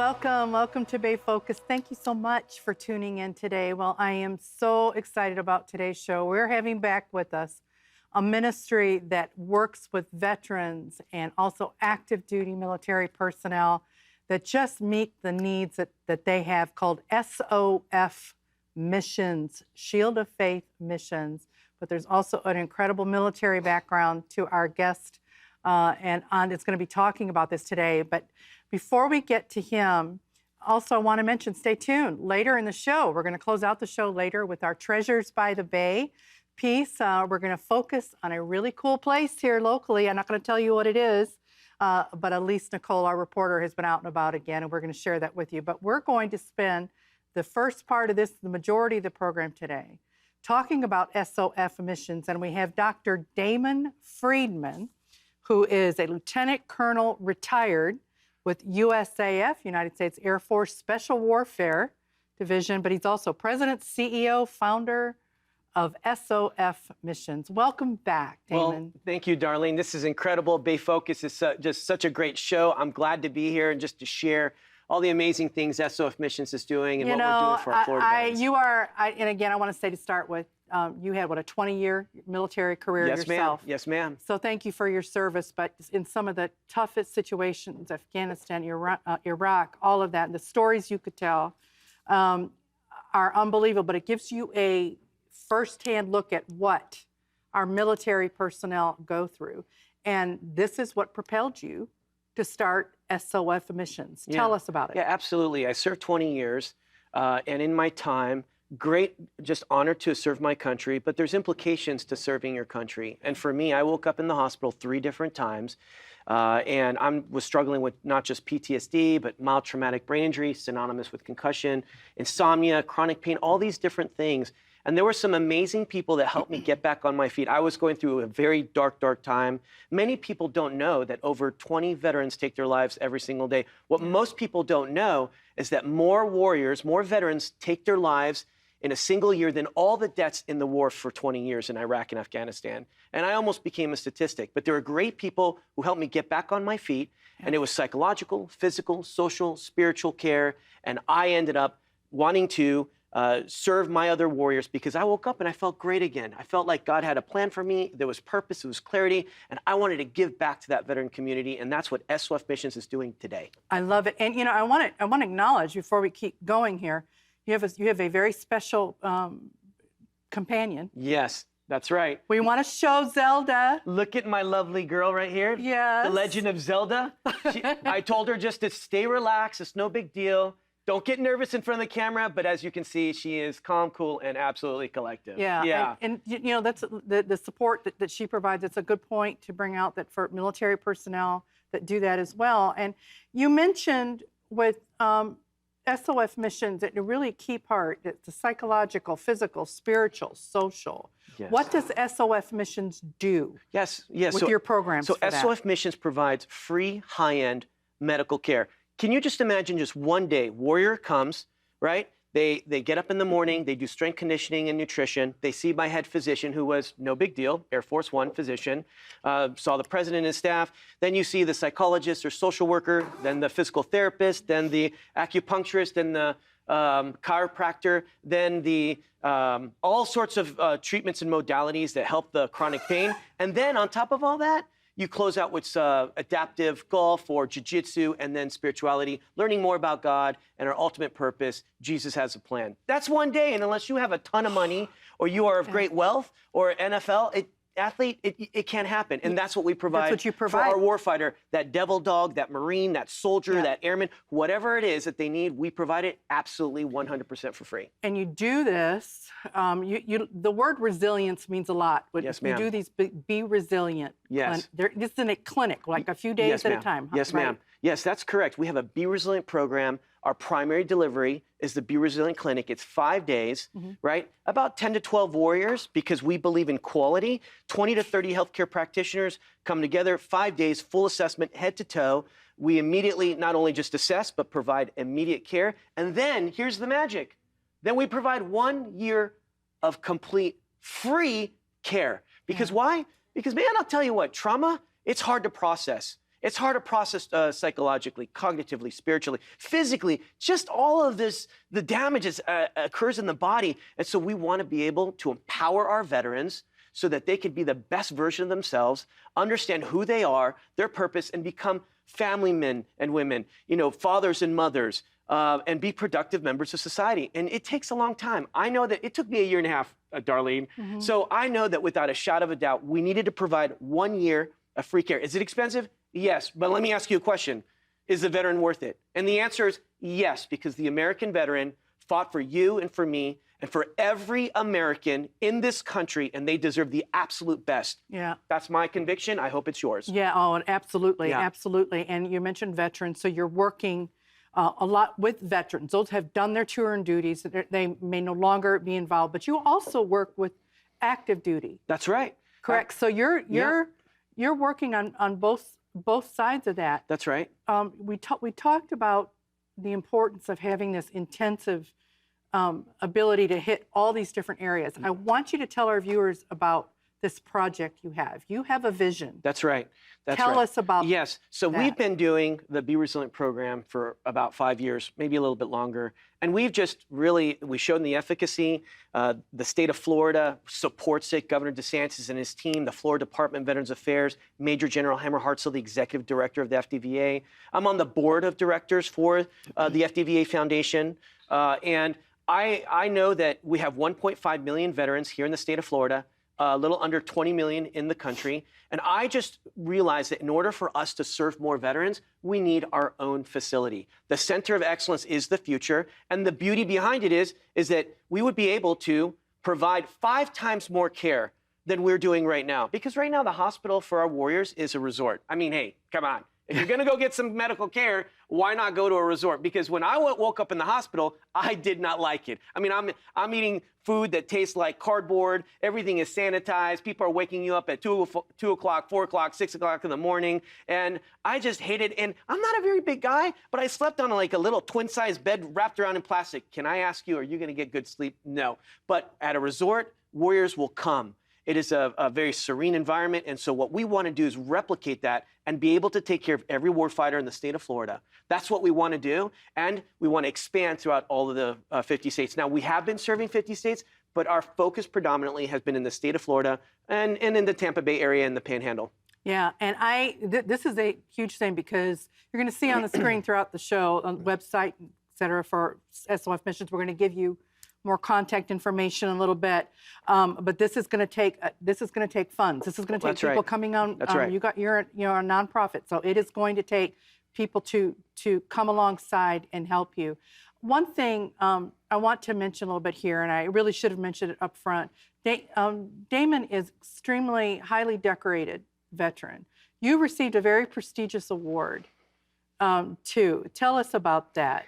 welcome to Bay Focus. Thank you so much for tuning in today. Well, I am so excited about today's show. We're having back with us a ministry that works with veterans and also active duty military personnel that just meet the needs that they have, called SOF Missions, Shield of Faith Missions. But there's also an incredible military background to our guest, and it's going to be talking about this today. But before we get to him, also I want to mention, stay tuned. Later in the show, we're going to close out the show later with our Treasures by the Bay piece. We're going to focus on a really cool place here locally. I'm not going to tell you what it is, but Alyse Nicole, our reporter, has been out and about again, and we're going to share that with you. But we're going to spend the first part of this, the majority of the program today, talking about SOF Missions. And we have Dr. Damon Friedman, who is a lieutenant colonel retired with USAF, United States Air Force Special Warfare Division, but he's also president, CEO, founder of SOF Missions. Welcome back, Damon. Well, thank you, Darlene. This is incredible. Bay Focus is just such a great show. I'm glad to be here and just to share all the amazing things SOF Missions is doing and what we're doing for our Florida veterans. And again, I want to say to start with, you had, a 20-year military career yourself. Yes, ma'am. So thank you for your service. But in some of the toughest situations, Afghanistan, Iraq, all of that, and the stories you could tell are unbelievable. But it gives you a firsthand look at what our military personnel go through. And this is what propelled you to start SOF Missions. Tell us about it. Yeah, absolutely. I served 20 years, and in my time, great, just honored to serve my country, but there's implications to serving your country. And for me, I woke up in the hospital 3 different times, and I was struggling with not just PTSD, but mild traumatic brain injury, synonymous with concussion, insomnia, chronic pain, all these different things. And there were some amazing people that helped me get back on my feet. I was going through a very dark, dark time. Many people don't know that over 20 veterans take their lives every single day. What most people don't know is that more warriors, more veterans take their lives in a single year than all the deaths in the war for 20 years in Iraq and Afghanistan. And I almost became a statistic. But there were great people who helped me get back on my feet. And it was psychological, physical, social, spiritual care. And I ended up wanting to serve my other warriors because I woke up and I felt great again. I felt like God had a plan for me. There was purpose, there was clarity, and I wanted to give back to that veteran community, and that's what SOF Missions is doing today. I love it. And I want to acknowledge, before we keep going here, you have a very special companion. Yes, that's right. We want to show Zelda. Look at my lovely girl right here. Yes. The Legend of Zelda. I told her just to stay relaxed. It's no big deal. Don't get nervous in front of the camera, but as you can see, she is calm, cool, and absolutely collective. Yeah. And that's the support that she provides. It's a good point to bring out that for military personnel that do that as well. And you mentioned with SOF Missions that a really key part, it's the psychological, physical, spiritual, social. Yes. What does SOF Missions do? Yes. With your programs? So SOF Missions provides free, high-end medical care. Can you just imagine just one day, warrior comes, right? They get up in the morning, they do strength conditioning and nutrition. They see my head physician, who was no big deal, Air Force One physician, saw the president and his staff. Then you see the psychologist or social worker, then the physical therapist, then the acupuncturist, then the chiropractor, then the all sorts of treatments and modalities that help the chronic pain. And then on top of all that, you close out with adaptive golf or jiu-jitsu and then spirituality, learning more about God and our ultimate purpose. Jesus has a plan. That's one day, and unless you have a ton of money or you are of great wealth or NFL, it can't happen. And that's what we provide, that's what you provide for our warfighter. That devil dog, that Marine, that soldier, that airman, whatever it is that they need, we provide it absolutely 100% for free. And you do this, the word resilience means a lot. Yes, ma'am. You do these, be resilient. Yes. This is in a clinic, like a few days at a time. Yes, ma'am. Yes, that's correct. We have a Be Resilient program. Our primary delivery is the Be Resilient Clinic. It's 5 days, right? About 10 to 12 warriors, because we believe in quality. 20 to 30 healthcare practitioners come together, 5 days, full assessment, head to toe. We immediately not only just assess, but provide immediate care. And then, here's the magic. Then we provide 1 year of complete free care. Because why? Because, man, I'll tell you what, trauma, it's hard to process. It's hard to process psychologically, cognitively, spiritually, physically. Just all of this, the damage occurs in the body. And so we want to be able to empower our veterans so that they can be the best version of themselves, understand who they are, their purpose, and become family men and women, fathers and mothers, and be productive members of society. And it takes a long time. I know that it took me 1.5 years, Darlene. So I know that without a shadow of a doubt, we needed to provide 1 year of free care. Is it expensive? Yes. But let me ask you a question. Is the veteran worth it? And the answer is yes, because the American veteran fought for you and for me and for every American in this country, and they deserve the absolute best. Yeah. That's my conviction. I hope it's yours. Yeah, oh, absolutely, Yeah. absolutely. And you mentioned veterans, so you're working a lot with veterans. Those have done their tour and duties. They may no longer be involved, but you also work with active duty. That's right. Correct. So you're working on both sides of that. That's right. We talked about the importance of having this intensive ability to hit all these different areas. I want you to tell our viewers about this project you have. You have a vision. That's right. Tell us about Yes. So that. we've been doing the Be Resilient program for about 5 years, maybe a little bit longer. And we've just really, we showed the efficacy. The state of Florida supports it. Governor DeSantis and his team, the Florida Department of Veterans Affairs, Major General Hammer Hartzell, the executive director of the FDVA. I'm on the board of directors for the FDVA Foundation. And I know that we have 1.5 million veterans here in the state of Florida, a little under 20 million in the country. And I just realized that in order for us to serve more veterans, we need our own facility. The Center of Excellence is the future. And the beauty behind it is that we would be able to provide 5 times more care than we're doing right now. Because right now, the hospital for our warriors is a resort. I mean, hey, come on. If you're going to go get some medical care, why not go to a resort? Because when I woke up in the hospital, I did not like it. I mean, I'm eating food that tastes like cardboard. Everything is sanitized. People are waking you up at 2 o'clock, 4 o'clock, 6 o'clock in the morning. And I just hate it. And I'm not a very big guy, but I slept on like a little twin-sized bed wrapped around in plastic. Can I ask you, are you going to get good sleep? No. But at a resort, warriors will come. It is a very serene environment, and so what we want to do is replicate that and be able to take care of every warfighter in the state of Florida. That's what we want to do, and we want to expand throughout all of the 50 states. Now, we have been serving 50 states, but our focus predominantly has been in the state of Florida and in the Tampa Bay area and the Panhandle. Yeah, and this is a huge thing because you're going to see on the screen throughout the show, on the website, et cetera, for SOF Missions, we're going to give you more contact information in a little bit, but this is going to take funds. This is going to take people coming on. That's right. You're a nonprofit, so it is going to take people to come alongside and help you. One thing I want to mention a little bit here, and I really should have mentioned it up front. Damon is extremely highly decorated veteran. You received a very prestigious award too. Tell us about that.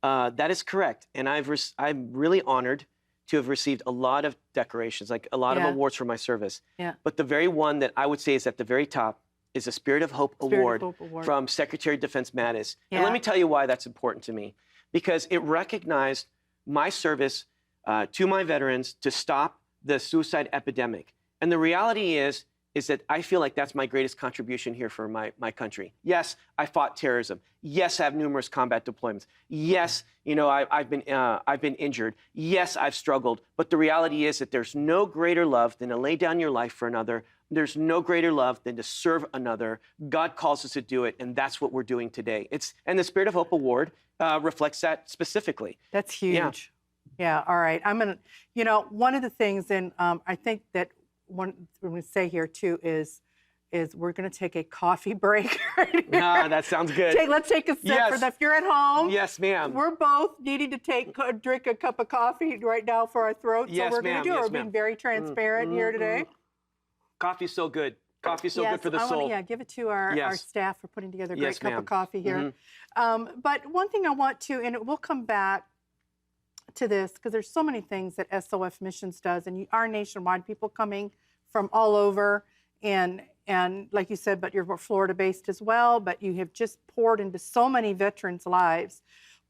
That is correct. And I'm really honored to have received a lot of decorations, like a lot of awards for my service. Yeah. But the very one that I would say is at the very top is the Spirit of Hope Award from Secretary of Defense Mattis. Yeah. And let me tell you why that's important to me. Because it recognized my service to my veterans to stop the suicide epidemic. And the reality is that I feel like that's my greatest contribution here for my country. Yes, I fought terrorism. Yes, I have numerous combat deployments. Yes, I've been injured. Yes, I've struggled. But the reality is that there's no greater love than to lay down your life for another. There's no greater love than to serve another. God calls us to do it, and that's what we're doing today. And the Spirit of Hope Award reflects that specifically. That's huge. Yeah. All right. I'm gonna. One of the things, and I think that one we're going to say here too is we're going to take a coffee break. Right that sounds good. Let's take a sip for that. If you're at home, yes, ma'am. We're both needing to drink a cup of coffee right now for our throats. Yes, so we're going to do it. Yes, we're being very transparent here today. Coffee's so good. Coffee's so good for the soul. Give it to our staff for putting together a great cup of coffee here. But one thing I want to, and we'll come back to this because there's so many things that SOF Missions does, and you are nationwide, people coming from all over, and like you said, but you're Florida-based as well, but you have just poured into so many veterans' lives.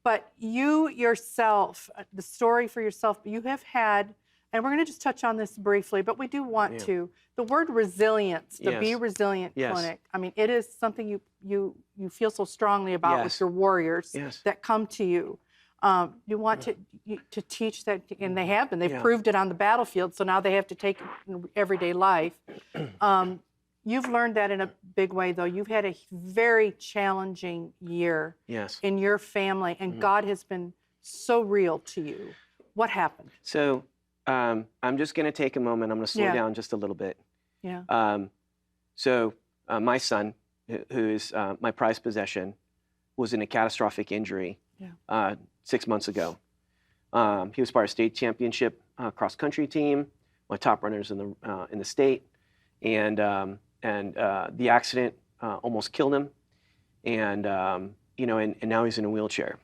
But you yourself, the story for yourself, you have had and we're going to just touch on this briefly, but we do want to. The word resilience, the Be Resilient Clinic, I mean, it is something you feel so strongly about with your warriors that come to you. You want to teach that, and they have been. They've proved it on the battlefield, so now they have to take it in everyday life. You've learned that in a big way, though. You've had a very challenging year in your family, and God has been so real to you. What happened? So I'm just going to take a moment. I'm going to slow down just a little bit. My son, who is my prized possession, was in a catastrophic injury 6 months ago. He was part of state championship cross-country team, one of the top runners in the state, and the accident almost killed him, and now he's in a wheelchair.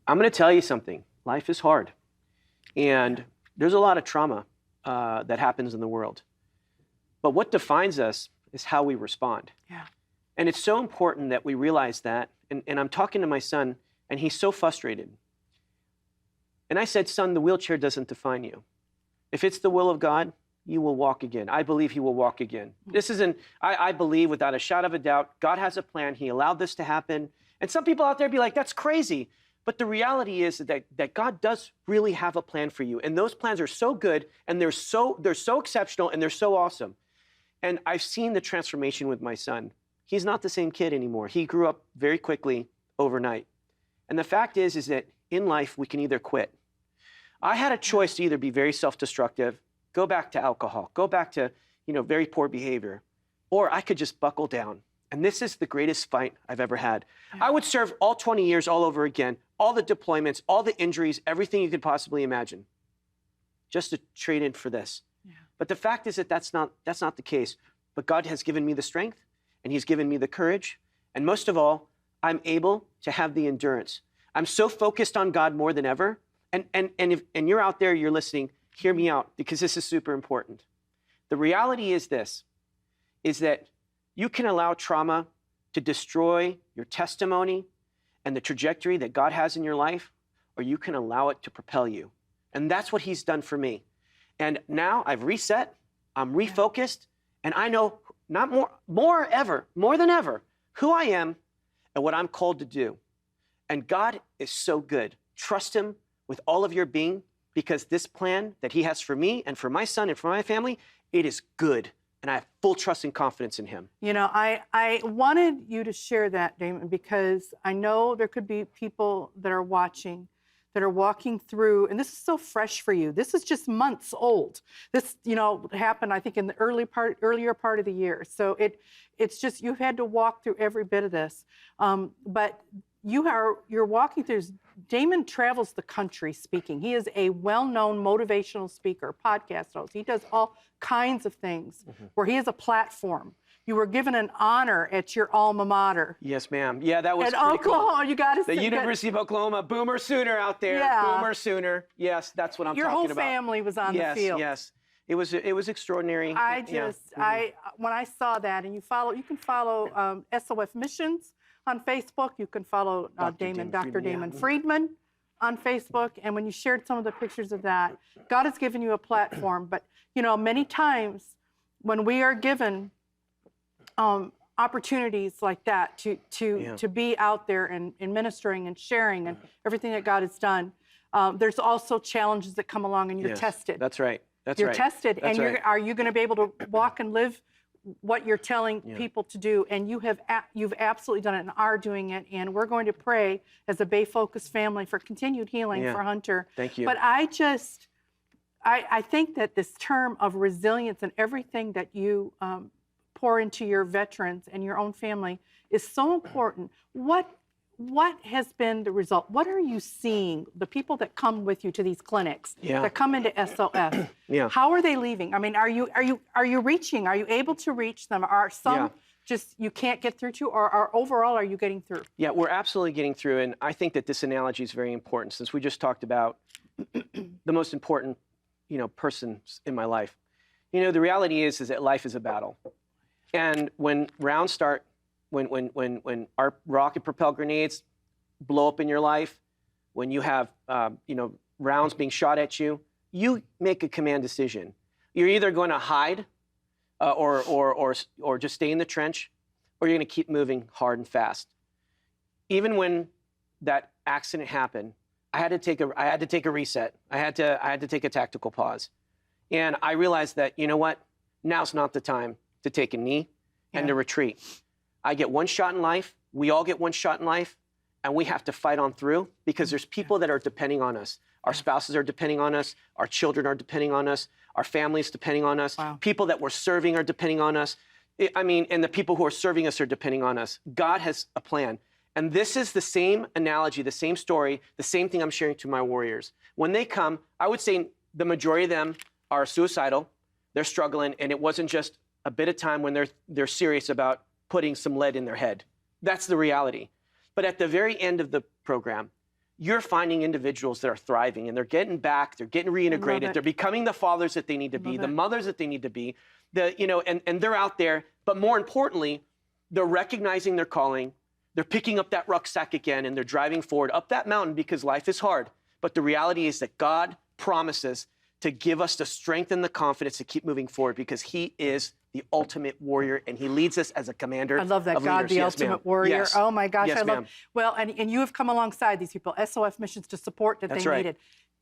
I'm going to tell you something. Life is hard, and there's a lot of trauma that happens in the world. But what defines us is how we respond. And it's so important that we realize that. And I'm talking to my son, and he's so frustrated. And I said, son, the wheelchair doesn't define you. If it's the will of God, you will walk again. I believe he will walk again. This isn't, I believe without a shadow of a doubt, God has a plan. He allowed this to happen. And some people out there be like, that's crazy. But the reality is that God does really have a plan for you. And those plans are so good, and they're so exceptional, and they're so awesome. And I've seen the transformation with my son. He's not the same kid anymore. He grew up very quickly overnight. And the fact is that in life, we can either quit. I had a choice to either be very self-destructive, go back to alcohol, go back to, very poor behavior, or I could just buckle down. And this is the greatest fight I've ever had. I would serve all 20 years all over again, all the deployments, all the injuries, everything you could possibly imagine, just to trade in for this. But the fact is that that's not the case. But God has given me the strength, and he's given me the courage. And most of all, I'm able to have the endurance. I'm so focused on God more than ever. And if you're out there, you're listening, hear me out, because this is super important. The reality is this, is that you can allow trauma to destroy your testimony and the trajectory that God has in your life, or you can allow it to propel you. And that's what he's done for me. And now I've reset, I'm refocused, and I know more than ever, who I am and what I'm called to do. And God is so good. Trust him with all of your being, because this plan that he has for me and for my son and for my family, it is good. And I have full trust and confidence in him. I wanted you to share that, Damon, because I know there could be people that are watching that are walking through, and this is so fresh for you. This is just months old. This, happened, I think, in the earlier part of the year. So it's just, you've had to walk through every bit of this. But you're walking through. Damon travels the country speaking. He is a well-known motivational speaker, podcast host. He does all kinds of things where he has a platform. You were given an honor at your alma mater. Yes, ma'am. Yeah, that was at Oklahoma. Cool. You got to the University of Oklahoma. Boomer Sooner out there. Yeah. Boomer Sooner. Yes, that's what I'm talking about. Your whole family was on the field. Yes. It was extraordinary. When I saw that, and you can follow SOF Missions on Facebook. You can follow Dr. Damon Friedman on Facebook. And when you shared some of the pictures of that, God has given you a platform. But many times when we are given opportunities like that to be out there and ministering and sharing and everything that God has done, there's also challenges that come along, and you're tested. That's right. You're tested, and are you going to be able to walk and live what you're telling people to do? And you've absolutely done it and are doing it. And we're going to pray as a Bay Focus family for continued healing for Hunter. Thank you. But I think that this term of resilience and everything that you pour into your veterans and your own family is so important. What has been the result? What are you seeing? The people that come with you to these clinics, that come into SOF, how are they leaving? I mean, are you reaching? Are you able to reach them? Are some just you can't get through to, or overall are you getting through? Yeah, we're absolutely getting through, and I think that this analogy is very important, since we just talked about the most important, persons in my life. The reality is that life is a battle. And when rounds start, when our rocket propelled grenades blow up in your life, when you have rounds being shot at you, you make a command decision. You're either going to hide or just stay in the trench, or you're going to keep moving hard and fast. Even when that accident happened, I had to take a reset. I had to take a tactical pause. And I realized that, you know what? Now's not the time to take a knee and to retreat. I get one shot in life. We all get one shot in life, and we have to fight on through, because there's people that are depending on us. Our spouses are depending on us. Our children are depending on us. Our families depending on us. Wow. People that we're serving are depending on us. I mean, and the people who are serving us are depending on us. God has a plan. And this is the same analogy, the same story, the same thing I'm sharing to my warriors. When they come, I would say the majority of them are suicidal. They're struggling, and it wasn't just a bit of time when they're serious about putting some lead in their head. That's the reality. But at the very end of the program, you're finding individuals that are thriving, and they're getting back, they're getting reintegrated, they're becoming the fathers that they need to be, the mothers that they need to be, and they're out there. But more importantly, they're recognizing their calling. They're picking up that rucksack again, and they're driving forward up that mountain, because life is hard. But the reality is that God promises to give us the strength and the confidence to keep moving forward, because he is the ultimate warrior, and he leads us as a commander. I love that, of God, leaders. the Yes, ultimate ma'am. warrior. Yes. Oh my gosh, Yes, I love. ma'am. Well, and you have come alongside these people, SOF Missions, to support that That's they right. needed.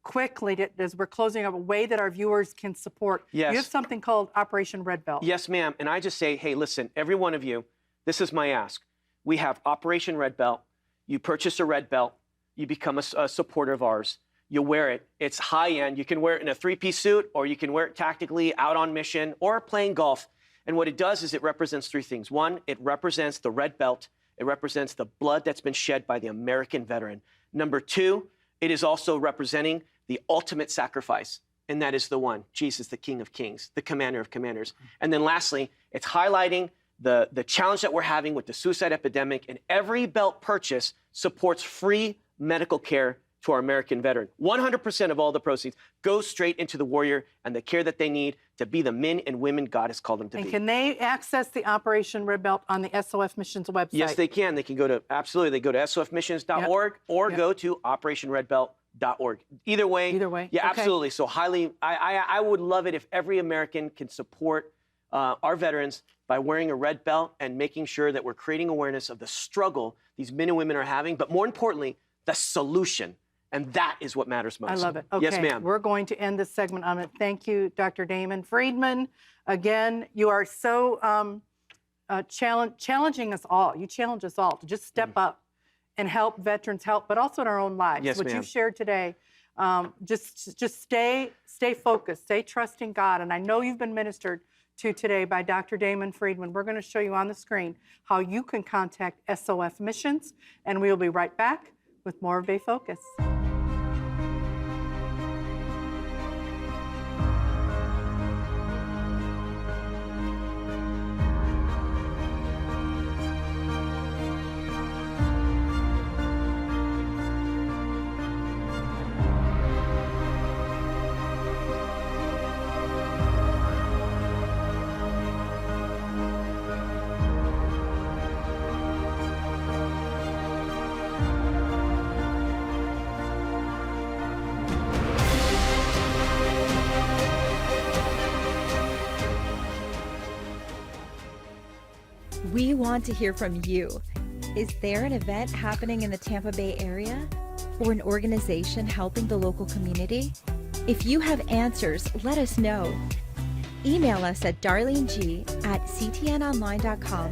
Quickly, as we're closing up, a way that our viewers can support. Yes. You have something called Operation Red Belt. Yes, ma'am. And I just say, hey, listen, every one of you, this is my ask. We have Operation Red Belt. You purchase a red belt. You become a supporter of ours. You wear it. It's high end. You can wear it in a three-piece suit, or you can wear it tactically out on mission or playing golf. And what it does is it represents three things. One, it represents the red belt. It represents the blood that's been shed by the American veteran. Number two, it is also representing the ultimate sacrifice, and that is the one, Jesus, the King of Kings, the Commander of Commanders. And then lastly, it's highlighting the challenge that we're having with the suicide epidemic, and every belt purchase supports free medical care to our American veteran. 100% of all the proceeds goes straight into the warrior and the care that they need to be the men and women God has called them to be. And can they access the Operation Red Belt on the SOF Missions website? Yes, they can. They can go to, absolutely, they go to sofmissions.org or go to operationredbelt.org. Either way. Either way. Yeah, Okay. absolutely. So I would love it if every American can support our veterans by wearing a red belt and making sure that we're creating awareness of the struggle these men and women are having, but more importantly, the solution. And that is what matters most. I love it. Okay. Yes, ma'am. We're going to end this segment on it. Thank you, Dr. Damon Friedman. Again, you are so challenging us all. You challenge us all to just step up and help veterans but also in our own lives. Yes, what ma'am. you've shared today, just stay focused, stay trusting God. And I know you've been ministered to today by Dr. Damon Friedman. We're going to show you on the screen how you can contact SOF Missions, and we will be right back with more of Bay Focus. We want to hear from you. Is there an event happening in the Tampa Bay area or an organization helping the local community? If you have answers, let us know. Email us at darlene@ctnonline.com.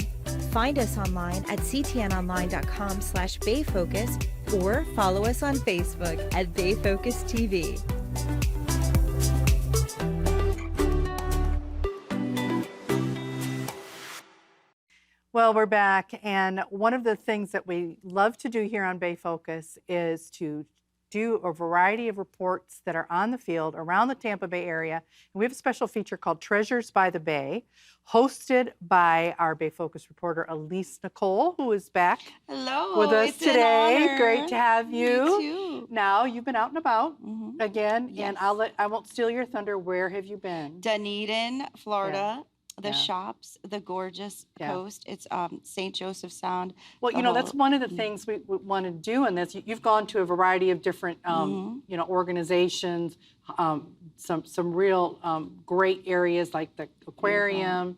Find us online at ctnonline.com/bayfocus or follow us on Facebook at Bayfocus TV. Well, we're back, and one of the things that we love to do here on Bay Focus is to do a variety of reports that are on the field around the Tampa Bay area. And we have a special feature called Treasures by the Bay, hosted by our Bay Focus reporter Alyse Nicole, who is back Hello, with us it's an today. honor. Great to have you. Me too. Now, you've been out and about again, Yes. and I won't steal your thunder. Where have you been? Dunedin, Florida. The Yeah. shops, the gorgeous coast. It's St. Joseph Sound. Well, the that's whole- one of the things we want to do in this. You've gone to a variety of different, organizations, some real great areas like the aquarium,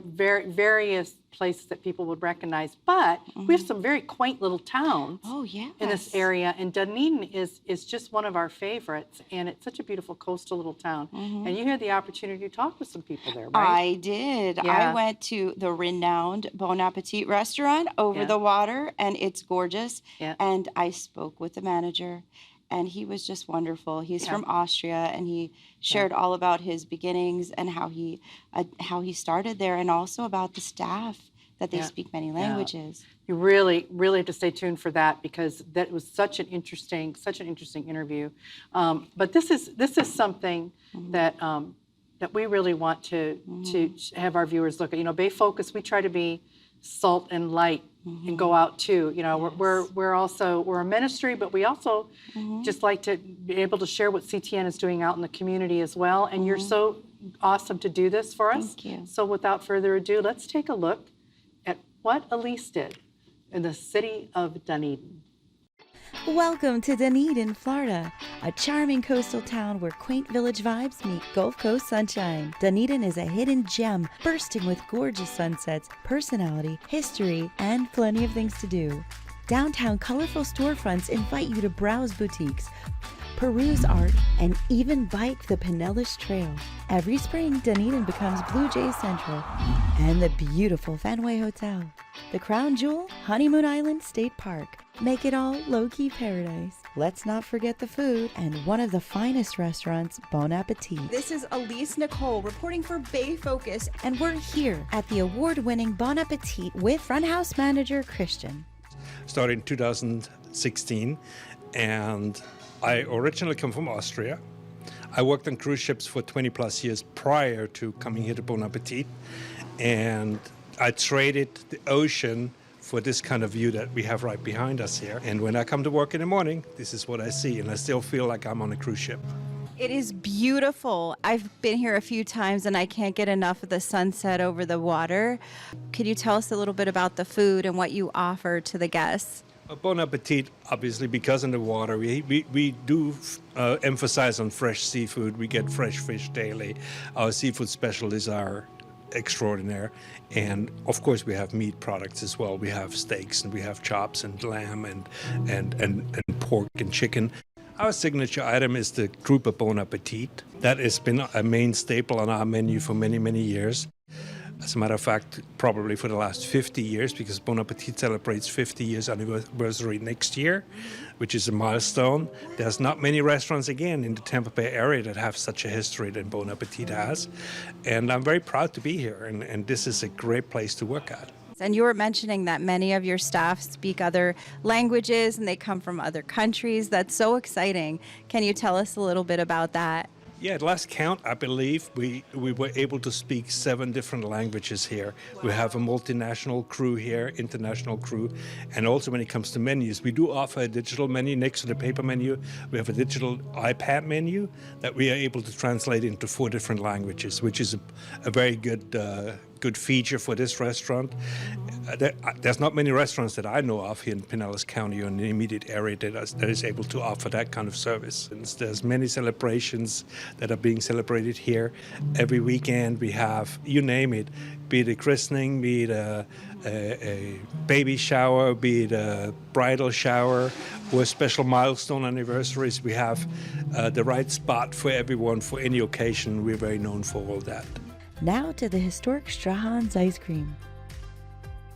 various places that people would recognize. But we have some very quaint little towns in this area, and Dunedin is just one of our favorites, and it's such a beautiful coastal little town. And you had the opportunity to talk with some people there, right? I did. I went to the renowned Bon Appetit restaurant over the water, and it's gorgeous. And I spoke with the manager, and he was just wonderful. He's from Austria, and he shared all about his beginnings and how he started there, and also about the staff, that they speak many languages. You really have to stay tuned for that, because that was such an interesting interview. But this is something that that we really want to have our viewers look at. You know, Bay Focus, we try to be salt and light and go out too. You know, we're a ministry, but we also just like to be able to share what CTN is doing out in the community as well. And you're so awesome to do this for us. Thank you. So without further ado, let's take a look at what Alyse did in the city of Dunedin. Welcome to Dunedin, Florida, a charming coastal town where quaint village vibes meet Gulf Coast sunshine. Dunedin is a hidden gem bursting with gorgeous sunsets, personality, history, and plenty of things to do. Downtown colorful storefronts invite you to browse boutiques, peruse art, and even bike the Pinellas Trail. Every spring, Dunedin becomes Blue Jay Central and the beautiful Fenway Hotel. The crown jewel, Honeymoon Island State Park. Make it all low-key paradise. Let's not forget the food and one of the finest restaurants, Bon Appetit. This is Alyse Nicole reporting for Bay Focus, and we're here at the award-winning Bon Appetit with front house manager Christian. Started in 2016, and I originally come from Austria. I worked on cruise ships for 20 plus years prior to coming here to Bon Appetit, and I traded the ocean for this kind of view that we have right behind us here. And when I come to work in the morning, this is what I see, and I still feel like I'm on a cruise ship. It is beautiful. I've been here a few times and I can't get enough of the sunset over the water. Could you tell us a little bit about the food and what you offer to the guests? Bon Appetit, obviously, because in the water, we do emphasize on fresh seafood. We get fresh fish daily. Our seafood specialties are extraordinary. And of course, we have meat products as well. We have steaks and we have chops and lamb and pork and chicken. Our signature item is the grouper Bon Appetit. That has been a main staple on our menu for many, many years. As a matter of fact, probably for the last 50 years, because Bon Appetit celebrates 50 years anniversary next year, which is a milestone. There's not many restaurants, again, in the Tampa Bay area that have such a history that Bon Appetit has. And I'm very proud to be here, and this is a great place to work at. And you were mentioning that many of your staff speak other languages and they come from other countries. That's so exciting. Can you tell us a little bit about that? Yeah, at last count, I believe we were able to speak 7 different languages here. We have a multinational crew here, international crew, and also when it comes to menus, we do offer a digital menu next to the paper menu. We have a digital iPad menu that we are able to translate into 4 different languages, which is a very good feature for this restaurant. There's not many restaurants that I know of here in Pinellas County or in the immediate area that is able to offer that kind of service. And there's many celebrations that are being celebrated here. Every weekend we have, you name it, be it a christening, be it a baby shower, be it a bridal shower, or special milestone anniversaries. We have the right spot for everyone for any occasion. We're very known for all that. Now to the historic Strahans ice cream.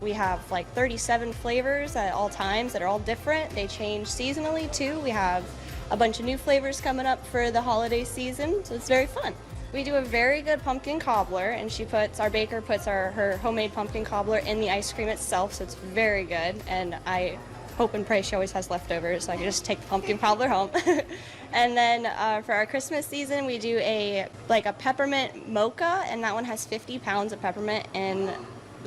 We have like 37 flavors at all times that are all different. They change seasonally too. We have a bunch of new flavors coming up for the holiday season, so it's very fun. We do a very good pumpkin cobbler, and our baker puts her homemade pumpkin cobbler in the ice cream itself, so it's very good. And I hope and pray she always has leftovers, so I can just take the pumpkin cobbler home. And then for our Christmas season, we do a peppermint mocha, and that one has 50 pounds of peppermint in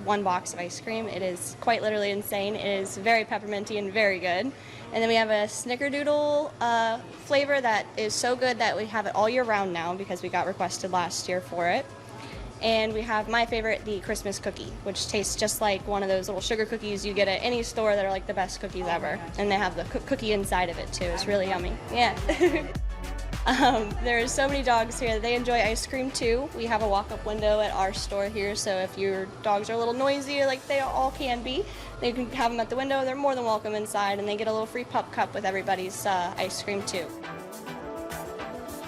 1 box of ice cream. It is quite literally insane. It is very pepperminty and very good. And then we have a snickerdoodle flavor that is so good that we have it all year round now because we got requested last year for it. And we have my favorite, the Christmas cookie, which tastes just like one of those little sugar cookies you get at any store that are like the best cookies ever. And they have the cookie inside of it too. It's really yummy. Yeah. There's so many dogs here. They enjoy ice cream too. We have a walk-up window at our store here, so if your dogs are a little noisy, like they all can be, they can have them at the window. They're more than welcome inside, and they get a little free pup cup with everybody's ice cream too.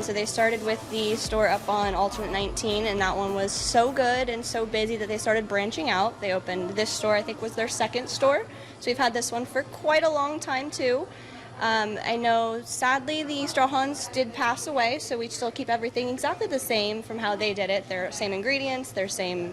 So they started with the store up on Alternate 19, and that one was so good and so busy that they started branching out. They opened this store, I think was their second store. So we've had this one for quite a long time too. I know sadly the Strawhans did pass away, so we still keep everything exactly the same from how they did it. They're same ingredients, they're same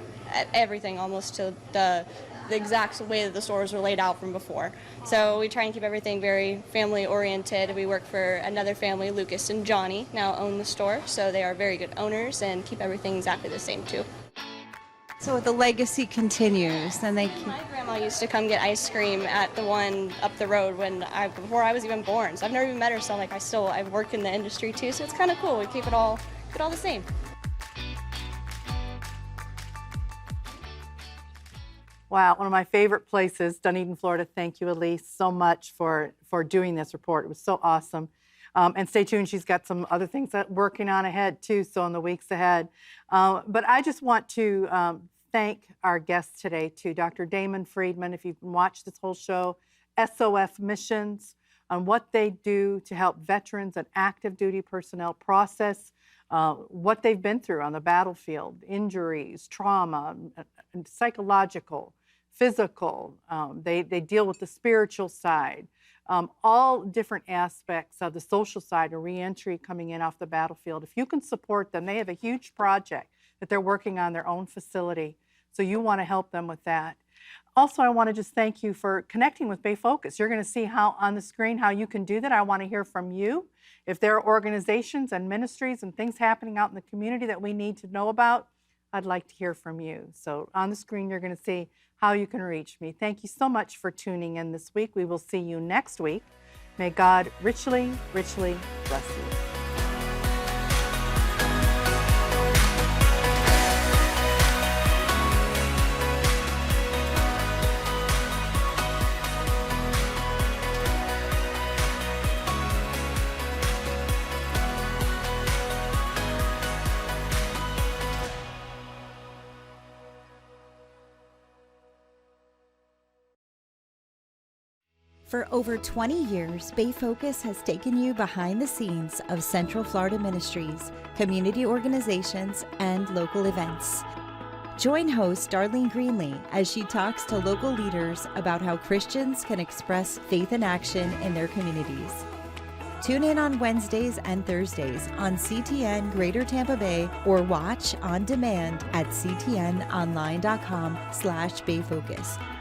everything almost to the exact way that the stores were laid out from before. So we try and keep everything very family oriented. We work for another family, Lucas and Johnny, now own the store, so they are very good owners and keep everything exactly the same too. So the legacy continues, and they keep... My grandma used to come get ice cream at the one up the road before I was even born. So I've never even met her, so like I work in the industry too, so it's kind of cool. We keep it all the same. Wow, one of my favorite places, Dunedin, Florida. Thank you, Alyse, so much for doing this report. It was so awesome. And stay tuned, she's got some other things working on ahead too, so in the weeks ahead. But I just want to thank our guests today too, Dr. Damon Friedman, if you've watched this whole show, SOF Missions, on what they do to help veterans and active duty personnel process what they've been through on the battlefield, injuries, trauma, psychological, physical. They deal with the spiritual side, all different aspects of the social side of reentry coming in off the battlefield. If you can support them, they have a huge project that they're working on their own facility. So you want to help them with that. Also, I want to just thank you for connecting with Bay Focus. You're going to see how on the screen how you can do that. I want to hear from you. If there are organizations and ministries and things happening out in the community that we need to know about, I'd like to hear from you. So on the screen, you're going to see how you can reach me. Thank you so much for tuning in this week. We will see you next week. May God richly, richly bless you. For over 20 years, Bay Focus has taken you behind the scenes of Central Florida ministries, community organizations, and local events. Join host Darlene Greenlee as she talks to local leaders about how Christians can express faith in action in their communities. Tune in on Wednesdays and Thursdays on CTN Greater Tampa Bay or watch on demand at ctnonline.com/bayfocus.